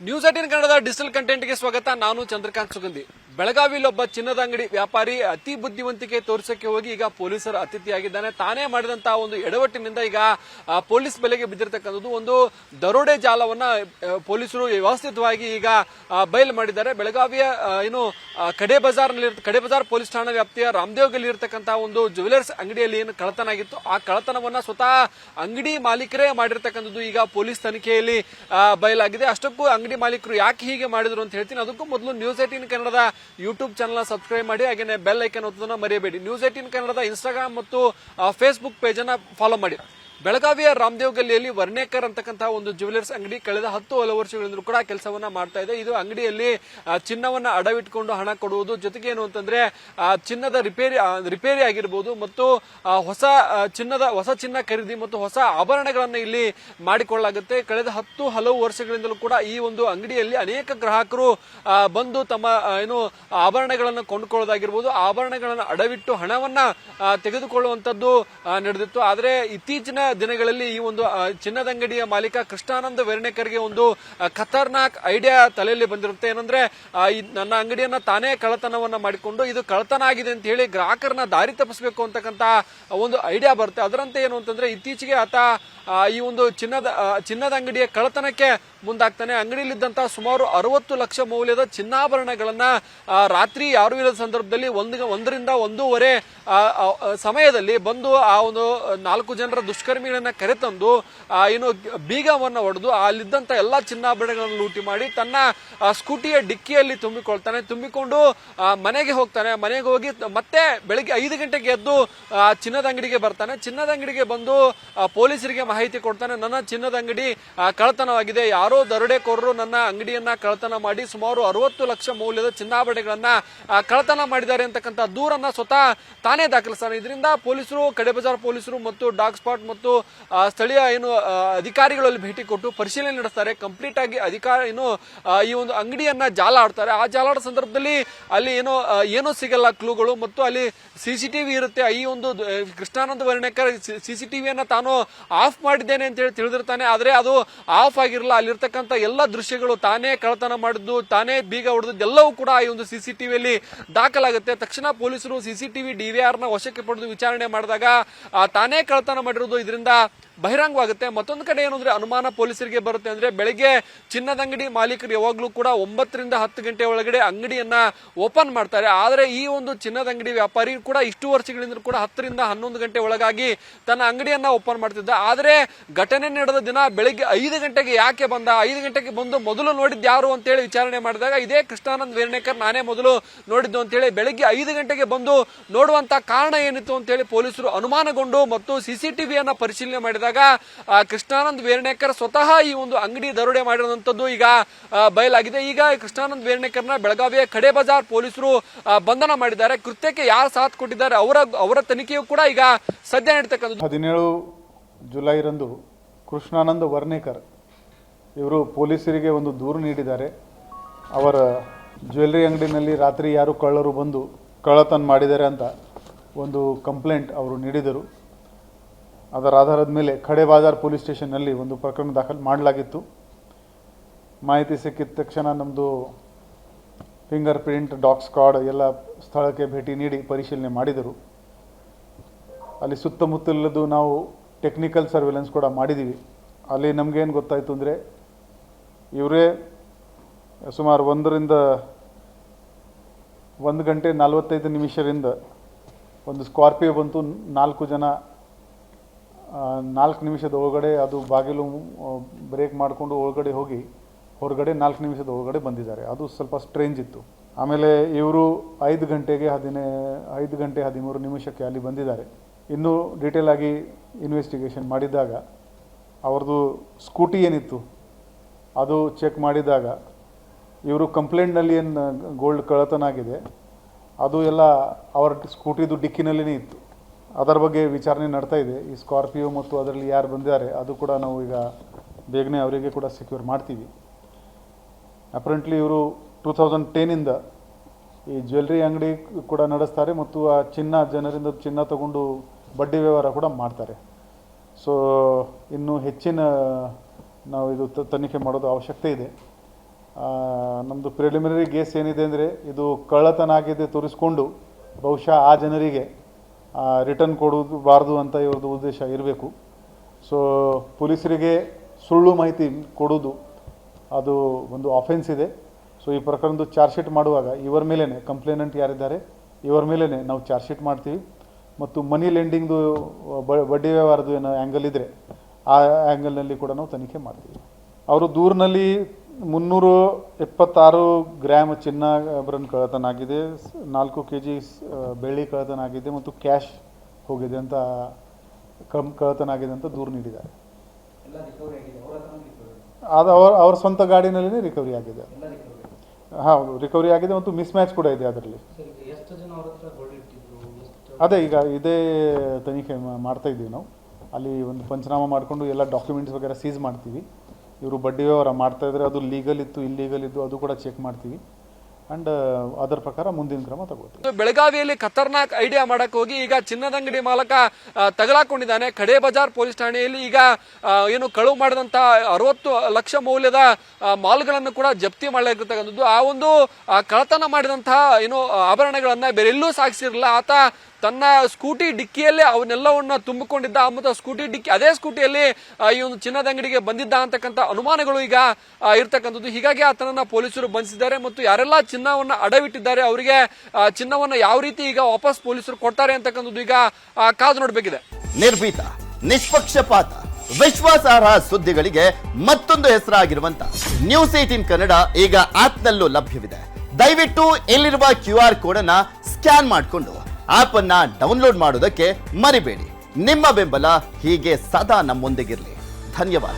News 18 ಕನ್ನಡದ digital ಕಂಟೆಂಟ್ಗೆ ಸ್ವಾಗತ. ನಾನು ಚಂದ್ರಕಾಂತ್ ಸುಗಂಧಿ. ಬೆಳಗಾವಿಯಲ್ಲೊಬ್ಬ ಚಿನ್ನದ ಅಂಗಡಿ ವ್ಯಾಪಾರಿ ಅತಿ ಬುದ್ಧಿವಂತಿಕೆ ತೋರಿಸಕ್ಕೆ ಹೋಗಿ ಈಗ ಪೊಲೀಸರ ಅತಿಥಿಯಾಗಿದ್ದಾನೆ. ತಾನೇ ಮಾಡಿದಂತಹ ಒಂದು ಎಡವಟ್ಟಿನಿಂದ ಈಗ ಪೊಲೀಸ್ ಬೆಲೆಗೆ ಬಿದ್ದಿರತಕ್ಕಂಥದ್ದು ಒಂದು ದರೋಡೆ ಜಾಲವನ್ನ ಪೊಲೀಸರು ವ್ಯವಸ್ಥಿತವಾಗಿ ಈಗ ಬಯಲು ಮಾಡಿದ್ದಾರೆ. ಬೆಳಗಾವಿಯ ಕಡೆ ಬಜಾರ್ ಪೊಲೀಸ್ ಠಾಣಾ ವ್ಯಾಪ್ತಿಯ ರಾಮದೇವ್ ಗಲ್ಲಿ ಇರತಕ್ಕಂತಹ ಒಂದು ಜ್ಯುವೆಲರ್ಸ್ ಅಂಗಡಿಯಲ್ಲಿ ಏನು ಕಳ್ಳತನ ಆಗಿತ್ತು, ಆ ಕಳ್ಳತನವನ್ನ ಸ್ವತಃ ಅಂಗಡಿ ಮಾಲೀಕರೇ ಮಾಡಿರ್ತಕ್ಕಂಥದ್ದು ಈಗ ಪೊಲೀಸ್ ತನಿಖೆಯಲ್ಲಿ ಬಯಲಾಗಿದೆ. ಅಷ್ಟಕ್ಕೂ ಅಂಗಡಿ ಮಾಲೀಕರು ಯಾಕೆ ಹೀಗೆ ಮಾಡಿದ್ರು ಅಂತ ಹೇಳ್ತೀನಿ. ಅದಕ್ಕೂ ಮೊದಲು ನ್ಯೂಸ್ 18 ಕನ್ನಡದ ಯೂಟ್ಯೂಬ್ ಚಾನಲ್ ಸಬ್ಸ್ಕ್ರೈಬ್ ಮಾಡಿ, ಹಾಗೆ ಬೆಲ್ ಐಕನ್ ಒತ್ತೋದನ್ನ ಮರೆಯಬೇಡಿ. ನ್ಯೂಸ್ 18 ಕನ್ನಡದ ಇನ್ಸ್ಟಾಗ್ರಾಮ್ ಮತ್ತು ಫೇಸ್ಬುಕ್ ಪೇಜ್ ಅನ್ನ ಫಾಲೋ ಮಾಡಿ. ಬೆಳಗಾವಿಯ ರಾಮದೇವ್ ಗಲ್ಲಿಯಲ್ಲಿ ವರ್ಣೇಕರ್ ಅಂತಕ್ಕಂತಹ ಒಂದು ಜ್ಯುವೆಲರ್ಸ್ ಅಂಗಡಿ ಕಳೆದ 10 ವರ್ಷಗಳಿಂದ ಕೂಡ ಕೆಲಸವನ್ನ ಮಾಡ್ತಾ ಇದೆ. ಇದು ಅಂಗಡಿಯಲ್ಲಿ ಚಿನ್ನವನ್ನ ಅಡವಿಟ್ಕೊಂಡು ಹಣ ಕೊಡುವುದು, ಜೊತೆಗೆ ಏನು ಅಂತಂದ್ರೆ ಚಿನ್ನದ ರಿಪೇರಿ ಆಗಿರ್ಬೋದು ಮತ್ತು ಹೊಸ ಚಿನ್ನ ಖರೀದಿ ಮತ್ತು ಹೊಸ ಆಭರಣಗಳನ್ನ ಇಲ್ಲಿ ಮಾಡಿಕೊಳ್ಳಲಾಗುತ್ತೆ. ಕಳೆದ 10 ವರ್ಷಗಳಿಂದಲೂ ಕೂಡ ಈ ಒಂದು ಅಂಗಡಿಯಲ್ಲಿ ಅನೇಕ ಗ್ರಾಹಕರು ಬಂದು ತಮ್ಮ ಆಭರಣಗಳನ್ನು ಕೊಂಡುಕೊಳ್ಳೋದಾಗಿರ್ಬೋದು, ಆಭರಣಗಳನ್ನು ಅಡವಿಟ್ಟು ಹಣವನ್ನ ತೆಗೆದುಕೊಳ್ಳುವಂತದ್ದು ನಡೆದಿತ್ತು. ಆದ್ರೆ ಇತ್ತೀಚಿನ ದಿನಗಳಲ್ಲಿ ಈ ಒಂದು ಚಿನ್ನದ ಅಂಗಡಿಯ ಮಾಲೀಕ ಕೃಷ್ಣಾನಂದ ವೆರ್ಣೇಕರ್ಗೆ ಒಂದು ಖತರ್ನಾಕ್ ಐಡಿಯಾ ತಲೆಯಲ್ಲಿ ಬಂದಿರುತ್ತೆ. ಏನಂದ್ರೆ ನನ್ನ ಅಂಗಡಿಯನ್ನ ತಾನೇ ಕಳ್ಳತನವನ್ನ ಮಾಡಿಕೊಂಡು ಇದು ಕಳ್ಳತನ ಆಗಿದೆ ಅಂತ ಹೇಳಿ ಗ್ರಾಹಕರನ್ನ ದಾರಿ ತಪ್ಪಿಸಬೇಕು ಅಂತಕ್ಕಂತ ಒಂದು ಐಡಿಯಾ ಬರುತ್ತೆ. ಅದರಂತೆ ಏನು ಅಂತಂದ್ರೆ ಇತ್ತೀಚೆಗೆ ಆತ ಈ ಒಂದು ಚಿನ್ನದ ಅಂಗಡಿಯ ಕಳ್ಳತನಕ್ಕೆ ಮುಂದಾಗ್ತಾನೆ. ಅಂಗಡಿಯಲ್ಲಿದ್ದಂತಹ ಸುಮಾರು 60 ಲಕ್ಷ ಮೌಲ್ಯದ ಚಿನ್ನಾಭರಣಗಳನ್ನ ರಾತ್ರಿ ಯಾರು ಇಲ್ಲದ ಸಂದರ್ಭದಲ್ಲಿ 1:30 ಸಮಯದಲ್ಲಿ ಬಂದು ಆ ಒಂದು 4 ಜನರ ದುಷ್ಕರ್ಮಿಗಳನ್ನ ಕರೆತಂದು ಬೀಗವನ್ನ ಹೊಡೆದು ಅಲ್ಲಿದ್ದಂತ ಎಲ್ಲಾ ಚಿನ್ನಾಭರಣಗಳನ್ನು ಲೂಟಿ ಮಾಡಿ ತನ್ನ ಸ್ಕೂಟಿಯ ಡಿಕ್ಕಿಯಲ್ಲಿ ತುಂಬಿಕೊಂಡು ಮನೆಗೆ ಹೋಗ್ತಾನೆ. ಮನೆಗೆ ಹೋಗಿ ಮತ್ತೆ ಬೆಳಿಗ್ಗೆ 5 ಗಂಟೆಗೆ ಎದ್ದು ಚಿನ್ನದ ಅಂಗಡಿಗೆ ಬರ್ತಾನೆ. ಚಿನ್ನದ ಅಂಗಡಿಗೆ ಬಂದು ಪೊಲೀಸರಿಗೆ ಮಾಹಿತಿ ಕೊಡ್ತಾನೆ. ನನ್ನ ಚಿನ್ನದ ಅಂಗಡಿ ಕಳ್ಳತನವಾಗಿದೆ, ಯಾರೋ ದರೋಡೆಕೋರರು ನನ್ನ ಅಂಗಡಿಯನ್ನ ಕಳ್ಳತನ ಮಾಡಿ ಸುಮಾರು 60 ಲಕ್ಷ ಮೌಲ್ಯದ ಚಿನ್ನಾಭರಣಗಳನ್ನ ಕಳ್ಳತನ ಮಾಡಿದ್ದಾರೆ ಅಂತಕ್ಕಂಥ ದೂರನ್ನ ಸ್ವತಃ ತಾನೇ ದಾಖಲಿಸ್ತಾನೆ. ಇದರಿಂದ ಪೊಲೀಸರು, ಕಡೆ ಬಜಾರ್ ಪೊಲೀಸರು ಮತ್ತು ಡಾಗ್ ಸ್ಪಾಟ್ ಮತ್ತು ಸ್ಥಳೀಯ ಅಧಿಕಾರಿಗಳಲ್ಲಿ ಭೇಟಿ ಕೊಟ್ಟು ಪರಿಶೀಲನೆ ನಡೆಸ್ತಾರೆ. ಕಂಪ್ಲೀಟ್ ಆಗಿ ಈ ಒಂದು ಅಂಗಡಿಯನ್ನ ಜಾಲ ಆಡ್ತಾರೆ. ಆ ಜಾಲ ಆಡೋ ಸಂದರ್ಭದಲ್ಲಿ ಅಲ್ಲಿ ಏನೂ ಸಿಗಲ್ಲ ಕ್ಲೂಗಳು, ಮತ್ತು ಅಲ್ಲಿ ಸಿಸಿಟಿವಿ ಇರುತ್ತೆ. ಈ ಒಂದು ಕೃಷ್ಣಾನಂದ ವರ್ಣೇಕರ್ ಸಿಸಿಟಿವಿಯನ್ನ ತಾನು ಆಫ್ ಮಾಡಿದ್ದೇನೆ ಅಂತ ಹೇಳಿ ತಿಳಿದಿರ್ತಾನೆ. ಆದ್ರೆ ಅದು ಆಫ್ ಆಗಿರಲ್ಲ. ಅಲ್ಲಿರ್ತಕ್ಕಂಥ ಎಲ್ಲ ದೃಶ್ಯಗಳು ತಾನೇ ಕಳ್ಳತನ ಮಾಡಿದ್ದು, ತಾನೇ ಬೀಗ ಹೊಡೆದದ್ದು ಎಲ್ಲವೂ ಕೂಡ ಈ ಒಂದು ಸಿಸಿಟಿವಿಯಲ್ಲಿ ದಾಖಲಾಗುತ್ತೆ. ತಕ್ಷಣ ಪೊಲೀಸರು ಸಿಸಿಟಿವಿ DVR ನ ವಶಕ್ಕೆ ಪಡೆದು ವಿಚಾರಣೆ ಮಾಡಿದಾಗ ತಾನೇ ಕಳ್ಳತನ ಮಾಡಿರೋದು ಇದರಿಂದ ಬಹಿರಂಗವಾಗುತ್ತೆ. ಮತ್ತೊಂದು ಕಡೆ ಏನಂದ್ರೆ ಅನುಮಾನ ಪೊಲೀಸರಿಗೆ ಬರುತ್ತೆ. ಅಂದ್ರೆ ಬೆಳಿಗ್ಗೆ ಚಿನ್ನದ ಅಂಗಡಿ ಮಾಲೀಕರು ಯಾವಾಗ್ಲೂ ಕೂಡ 9 ರಿಂದ 10 ಗಂಟೆ ಒಳಗಡೆ ಅಂಗಡಿಯನ್ನ ಓಪನ್ ಮಾಡ್ತಾರೆ. ಆದ್ರೆ ಈ ಒಂದು ಚಿನ್ನದ ಅಂಗಡಿ ವ್ಯಾಪಾರಿ ಕೂಡ ಇಷ್ಟು ವರ್ಷಗಳಿಂದ ಕೂಡ 10 ರಿಂದ 11 ಗಂಟೆ ಒಳಗಾಗಿ ತನ್ನ ಅಂಗಡಿಯನ್ನ ಓಪನ್ ಮಾಡ್ತಿದ್ದ. ಆದ್ರೆ ಘಟನೆ ನಡೆದ ದಿನ ಬೆಳಿಗ್ಗೆ 5 ಗಂಟೆಗೆ ಯಾಕೆ ಬಂದ, 5 ಗಂಟೆಗೆ ಬಂದು ಮೊದಲು ನೋಡಿದ್ ಯಾರು ಅಂತ ಹೇಳಿ ವಿಚಾರಣೆ ಮಾಡಿದಾಗ ಇದೇ ಕೃಷ್ಣಾನಂದ್ ವೇರ್ಣೇಕರ್ ನಾನೇ ಮೊದಲು ನೋಡಿದ್ದು ಅಂತ ಹೇಳಿ ಬೆಳಿಗ್ಗೆ 5 ಗಂಟೆಗೆ ಬಂದು ನೋಡುವಂತ ಕಾರಣ ಏನಿತ್ತು ಅಂತ ಹೇಳಿ ಪೊಲೀಸರು ಅನುಮಾನಗೊಂಡು ಮತ್ತು ಸಿಸಿಟಿವಿಯನ್ನ ಪರಿಶೀಲನೆ ಮಾಡಿದಾಗ ಕೃಷ್ಣಾನಂದ್ ವೇರ್ಣೇಕರ್ ಸ್ವತಃ ಈ ಒಂದು ಅಂಗಡಿ ದರೋಡೆ ಮಾಡಿರುವಂತದ್ದು ಈಗ ಬಯಲಾಗಿದೆ. ಈಗ ಕೃಷ್ಣಾನಂದ್ ವೇರ್ಣೇಕರ್ನ ಬೆಳಗಾವಿಯ ಕಡೆ ಬಜಾರ್ ಪೊಲೀಸರು ಬಂಧನ ಮಾಡಿದ್ದಾರೆ. ಕೃತ್ಯಕ್ಕೆ ಯಾರು ಸಾಥ್ ಕೊಟ್ಟಿದ್ದಾರೆ ಅವರ ತನಿಖೆಯು ಕೂಡ ಈಗ ಸದ್ಯ ನಡೀತಕ್ಕಂಥದ್ದು. 17 ಜುಲೈರಂದು ಕೃಷ್ಣಾನಂದ್ ವರ್ಣೇಕರ್ ಇವರು ಪೊಲೀಸರಿಗೆ ಒಂದು ದೂರು ನೀಡಿದ್ದಾರೆ. ಅವರ ಜ್ಯುವೆಲ್ಲರಿ ಅಂಗಡಿನಲ್ಲಿ ರಾತ್ರಿ ಯಾರು ಕಳ್ಳರು ಬಂದು ಕಳ್ಳತನ ಮಾಡಿದ್ದಾರೆ ಅಂತ ಒಂದು ಕಂಪ್ಲೇಂಟ್ ಅವರು ನೀಡಿದರು. ಅದರ ಆಧಾರದ ಮೇಲೆ ಖಡೆ ಬಾಜಾರ್ ಪೊಲೀಸ್ ಸ್ಟೇಷನ್ನಲ್ಲಿ ಒಂದು ಪ್ರಕರಣ ದಾಖಲು ಮಾಡಲಾಗಿತ್ತು. ಮಾಹಿತಿ ಸಿಕ್ಕಿದ ತಕ್ಷಣ ನಮ್ಮದು ಫಿಂಗರ್ ಪ್ರಿಂಟ್, ಡಾಗ್ ಸ್ಕ್ವಾಡ್ ಎಲ್ಲ ಸ್ಥಳಕ್ಕೆ ಭೇಟಿ ನೀಡಿ ಪರಿಶೀಲನೆ ಮಾಡಿದರು. ಅಲ್ಲಿ ಸುತ್ತಮುತ್ತಲದ್ದು ನಾವು ಟೆಕ್ನಿಕಲ್ ಸರ್ವೆಲೆನ್ಸ್ ಕೂಡ ಮಾಡಿದ್ದೀವಿ. ಅಲ್ಲಿ ನಮಗೇನು ಗೊತ್ತಾಯಿತು ಅಂದರೆ ಇವರೇ ಸುಮಾರು 1 ಗಂಟೆ 45 ನಿಮಿಷದಿಂದ ಒಂದು ಸ್ಕಾರ್ಪಿಯೋ ಬಂತು. 4 ಜನ 4 ನಿಮಿಷದ ಒಳಗಡೆ ಅದು ಬಾಗಿಲು ಬ್ರೇಕ್ ಮಾಡಿಕೊಂಡು ಒಳಗಡೆ ಹೋಗಿ ಹೊರಗಡೆ 4 ನಿಮಿಷದ ಒಳಗಡೆ ಬಂದಿದ್ದಾರೆ. ಅದು ಸ್ವಲ್ಪ ಸ್ಟ್ರೇಂಜ್ ಇತ್ತು. ಆಮೇಲೆ ಇವರು 5 ಗಂಟೆ 13 ನಿಮಿಷಕ್ಕೆ ಅಲ್ಲಿ ಬಂದಿದ್ದಾರೆ. ಇನ್ನೂ ಡೀಟೇಲ್ ಆಗಿ ಇನ್ವೆಸ್ಟಿಗೇಷನ್ ಮಾಡಿದಾಗ ಅವ್ರದ್ದು ಸ್ಕೂಟಿ ಏನಿತ್ತು ಅದು ಚೆಕ್ ಮಾಡಿದಾಗ ಇವರು ಕಂಪ್ಲೇಂಟ್ನಲ್ಲಿ ಏನು ಗೋಲ್ಡ್ ಕಳ್ಳತನ ಆಗಿದೆ ಅದು ಎಲ್ಲ ಅವರ ಸ್ಕೂಟಿದು ಡಿಕ್ಕಿನಲ್ಲಿನೇ ಇತ್ತು. ಅದರ ಬಗ್ಗೆ ವಿಚಾರಣೆ ನಡ್ತಾ ಇದೆ. ಈ ಸ್ಕಾರ್ಪಿಯೋ ಮತ್ತು ಅದರಲ್ಲಿ ಯಾರು ಬಂದಿದ್ದಾರೆ ಅದು ಕೂಡ ನಾವು ಈಗ ಬೇಗನೆ ಅವರಿಗೆ ಕೂಡ ಸೆಕ್ಯೂರ್ ಮಾಡ್ತೀವಿ. ಅಪ್ರೆಂಟ್ಲಿ ಇವರು 2010ಇಂದ ಈ ಜ್ಯುವೆಲ್ಲರಿ ಅಂಗಡಿ ಕೂಡ ನಡೆಸ್ತಾರೆ ಮತ್ತು ಆ ಜನರಿಂದ ಚಿನ್ನ ತಗೊಂಡು ಬಡ್ಡಿ ವ್ಯವಹಾರ ಕೂಡ ಮಾಡ್ತಾರೆ. ಸೊ ಇನ್ನು ಹೆಚ್ಚಿನ ನಾವು ಇದು ತನಿಖೆ ಮಾಡೋದು ಅವಶ್ಯಕತೆ ಇದೆ. ನಮ್ಮದು ಪ್ರಿಲಿಮಿನರಿ ಗೇಸ್ ಏನಿದೆ ಅಂದರೆ ಇದು ಕಳ್ಳತನ ಆಗಿದೆ ತೋರಿಸ್ಕೊಂಡು ಬಹುಶಃ ಆ ಜನರಿಗೆ ರಿಟರ್ನ್ ಕೊಡಬಾರ್ದು ಅಂತ ಇವ್ರದ್ದು ಉದ್ದೇಶ ಇರಬೇಕು. ಸೊ ಪೊಲೀಸರಿಗೆ ಸುಳ್ಳು ಮಾಹಿತಿ ಕೊಡೋದು ಅದು ಒಂದು ಆಫೆನ್ಸ್ ಇದೆ. ಸೊ ಈ ಪ್ರಕರಣದ್ದು ಚಾರ್ಜ್ ಶೀಟ್ ಮಾಡುವಾಗ ಇವರ ಮೇಲೇ ಕಂಪ್ಲೇನೆಂಟ್ ಯಾರಿದ್ದಾರೆ ಇವರ ಮೇಲೇ ನಾವು ಚಾರ್ಜ್ ಶೀಟ್ ಮಾಡ್ತೀವಿ. ಮತ್ತು ಮನಿ ಲೆಂಡಿಂಗ್ದು ಬಡ್ಡಿ ವ್ಯವಹಾರದ್ದು ಏನೋ ಆ್ಯಂಗಲ್ ಇದ್ದರೆ ಆ ಆ್ಯಂಗಲ್ನಲ್ಲಿ ಕೂಡ ನಾವು ತನಿಖೆ ಮಾಡ್ತೀವಿ. ಅವರು ದೂರಿನಲ್ಲಿ 376 ಗ್ರಾಮ್ ಚಿನ್ನಾಭರಣ ಕಳ್ಳತನ ಆಗಿದೆ, 4 kg ಬೆಳ್ಳಿ ಕಳ್ಳತನ ಆಗಿದೆ ಮತ್ತು ಕ್ಯಾಶ್ ಹೋಗಿದೆ ಅಂತ ಕಳ್ಳತನ ಆಗಿದೆ ಅಂತ ದೂರು ನೀಡಿದ್ದಾರೆ. ಅದು ಅವ್ರ ಸ್ವಂತ ಗಾಡಿನಲ್ಲಿನೇ ರಿಕವರಿ ಆಗಿದೆ. ಹೌದು, ರಿಕವರಿ ಆಗಿದೆ ಮತ್ತು ಮಿಸ್ ಮ್ಯಾಚ್ ಕೂಡ ಇದೆ ಅದರಲ್ಲಿ. ಅದೇ ಈಗ ಇದೇ ತನಿಖೆ ಮಾಡ್ತಾ ಇದ್ದೀವಿ ನಾವು. ಅಲ್ಲಿ ಒಂದು ಪಂಚನಾಮ ಮಾಡಿಕೊಂಡು ಎಲ್ಲ ಡಾಕ್ಯುಮೆಂಟ್ಸ್ ವಗೇರೆ ಸೀಸ್ ಮಾಡ್ತೀವಿ. ಇವರು ಬಡ್ಡಿ ವ್ಯವಹಾರ ಮಾಡ್ತಾಯಿದ್ರೆ ಅದು ಲೀಗಲ್ ಇತ್ತು ಇಲ್ಲೀಗಲ್ ಇದ್ದು ಅದು ಕೂಡ ಚೆಕ್ ಮಾಡ್ತೀವಿ. ಅಂಡ್ ಅದರ ಪ್ರಕಾರ ಮುಂದಿನ ಕ್ರಮ ತಗೋತೀವಿ. ಬೆಳಗಾವಿಯಲ್ಲಿ ಖತರ್ನಾಕ್ ಐಡಿಯಾ ಮಾಡಕ್ ಹೋಗಿ ಈಗ ಚಿನ್ನದ ಅಂಗಡಿ ಮಾಲಕ ತಗಲಾಕೊಂಡಿದ್ದಾನೆ. ಖಡೆ ಬಜಾರ್ ಪೊಲೀಸ್ ಠಾಣೆಯಲ್ಲಿ ಈಗ ಏನು ಕಳುವು ಮಾಡಿದಂತ 60 ಲಕ್ಷ ಮೌಲ್ಯದ ಮಾಲ್ಗಳನ್ನು ಕೂಡ ಜಪ್ತಿ ಮಾಡಲಾಗಿರ್ತಕ್ಕಂಥದ್ದು. ಆ ಒಂದು ಕಳ್ಳತನ ಮಾಡಿದಂತಹ ಏನು ಆಭರಣಗಳನ್ನ ಬೇರೆಲ್ಲೂ ಸಾಗಿಸಿರಲಿಲ್ಲ. ಆತ ತನ್ನ ಸ್ಕೂಟಿ ಡಿಕ್ಕಿಯಲ್ಲೇ ಅವನ್ನೆಲ್ಲವನ್ನ ತುಂಬಿಕೊಂಡಿದ್ದ ಮತ್ತು ಸ್ಕೂಟಿ ಡಿಕ್ಕಿ ಅದೇ ಸ್ಕೂಟಿಯಲ್ಲಿ ಈ ಒಂದು ಚಿನ್ನದ ಅಂಗಡಿಗೆ ಬಂದಿದ್ದ ಅಂತಕ್ಕಂಥ ಅನುಮಾನಗಳು ಈಗ ಇರ್ತಕ್ಕಂಥದ್ದು. ಹೀಗಾಗಿ ಆತನನ್ನ ಪೊಲೀಸರು ಬಂಧಿಸಿದ್ದಾರೆ ಮತ್ತು ಯಾರೆಲ್ಲ ಚಿನ್ನವನ್ನ ಅಡವಿಟ್ಟಿದ್ದಾರೆ ಅವರಿಗೆ ಚಿನ್ನವನ್ನ ಯಾವ ರೀತಿ ಈಗ ವಾಪಸ್ ಪೊಲೀಸರು ಕೊಡ್ತಾರೆ ಅಂತಕ್ಕಂಥದ್ದು ಈಗ ಕಾದು ನೋಡಬೇಕಿದೆ. ನಿರ್ಭೀತ, ನಿಷ್ಪಕ್ಷಪಾತ, ವಿಶ್ವಾಸಾರ್ಹ ಸುದ್ದಿಗಳಿಗೆ ಮತ್ತೊಂದು ಹೆಸರಾಗಿರುವಂತ ನ್ಯೂಸ್ 18 ಕನ್ನಡ ಈಗ ಆಪ್ನಲ್ಲೂ ಲಭ್ಯವಿದೆ. ದಯವಿಟ್ಟು ಇಲ್ಲಿರುವ QR ಕೋಡ್ ಅನ್ನ ಸ್ಕ್ಯಾನ್ ಮಾಡಿಕೊಂಡು ಆಪ್ ಅನ್ನ ಡೌನ್ಲೋಡ್ ಮಾಡೋದಕ್ಕೆ ಮರಿಬೇಡಿ. ನಿಮ್ಮ ಬೆಂಬಲ ಹೀಗೆ ಸದಾ ನಮ್ಮೊಂದಿಗಿರಲಿ. ಧನ್ಯವಾದ.